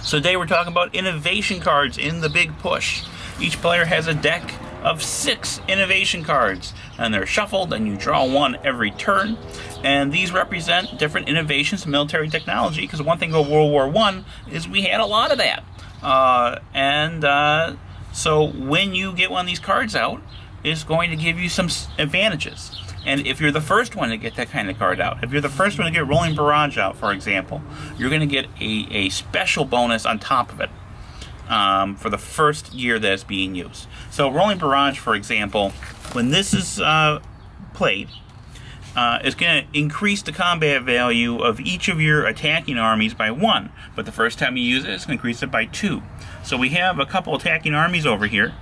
So today we're talking about innovation cards in the Big Push. Each player has a deck of 6 innovation cards, and they're shuffled, and you draw one every turn. And these represent different innovations in military technology, because one thing about World War I is we had a lot of that. So when you get one of these cards out, it's going to give you some advantages. And if you're the first one to get that kind of card out, if you're the first one to get Rolling Barrage out, for example, you're going to get a special bonus on top of it for the first year that it's being used. So Rolling Barrage, for example, when this is played, it's going to increase the combat value of each of your attacking armies by 1. But the first time you use it, it's going to increase it by 2. So we have a couple attacking armies over here.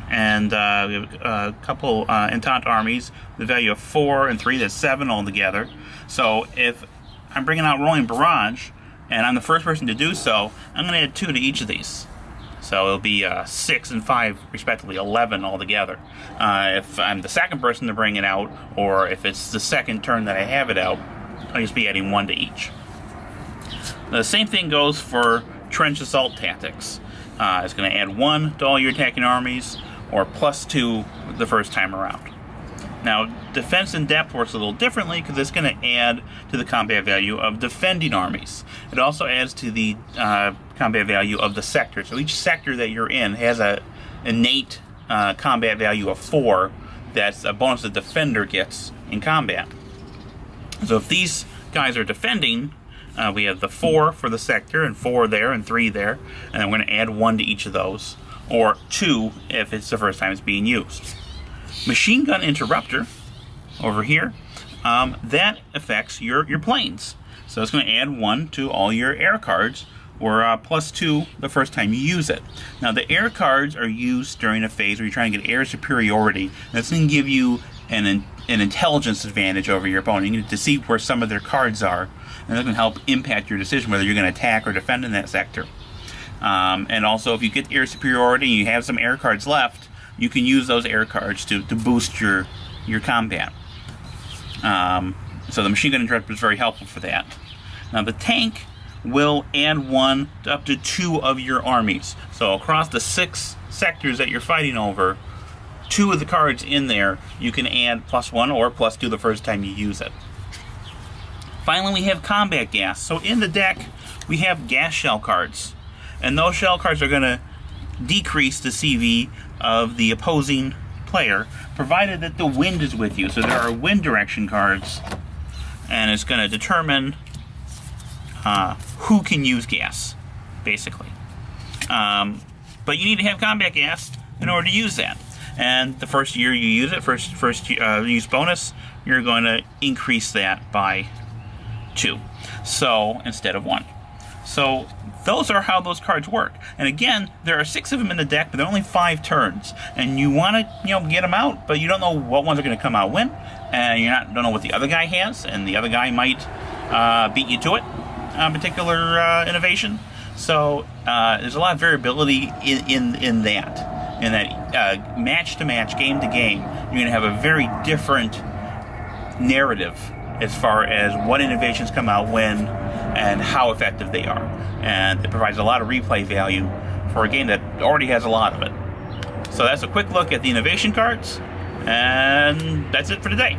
And we have a couple Entente armies, the value of 4 and 3, that's 7 altogether. So if I'm bringing out Rolling Barrage, and I'm the first person to do so, I'm going to add 2 to each of these. So it'll be 6 and 5, respectively, 11 altogether. If I'm the second person to bring it out, or if it's the second turn that I have it out, I'll just be adding 1 to each. The same thing goes for Trench Assault Tactics. It's going to add 1 to all your attacking armies, or +2 the first time around. Now, Defense in Depth works a little differently because it's going to add to the combat value of defending armies. It also adds to the combat value of the sector. So each sector that you're in has an innate combat value of 4. That's a bonus the defender gets in combat. So if these guys are defending, we have the 4 for the sector, and 4 there, and 3 there, and then we're going to add 1 to each of those, or 2 if it's the first time it's being used. Machine Gun Interrupter, over here, that affects your planes. So it's going to add 1 to all your air cards, or +2 the first time you use it. Now the air cards are used during a phase where you're trying to get air superiority. That's going to give you an intelligence advantage over your opponent. You need to see where some of their cards are, and that can help impact your decision whether you're going to attack or defend in that sector. And also, if you get air superiority and you have some air cards left, you can use those air cards to boost your combat. So the Machine Gun Interrupter is very helpful for that. Now the tank will add 1 to up to 2 of your armies. So across the 6 sectors that you're fighting over, 2 of the cards in there, you can add +1 or +2 the first time you use it. Finally, we have combat gas. So in the deck, we have gas shell cards. And those shell cards are going to decrease the CV of the opposing player, provided that the wind is with you. So there are wind direction cards, and it's going to determine who can use gas, basically. But you need to have combat gas in order to use that. And the first year you use it, first use bonus, you're going to increase that by 2. So instead of 1. So those are how those cards work. And again, there are 6 of them in the deck, but they're only 5 turns. And you want to, get them out, but you don't know what ones are going to come out when, and you don't know what the other guy has, and the other guy might beat you to it on a particular innovation. So there's a lot of variability in that. In that match to match, game to game, you're going to have a very different narrative as far as what innovations come out when and how effective they are. And it provides a lot of replay value for a game that already has a lot of it. So that's a quick look at the innovation cards, and that's it for today.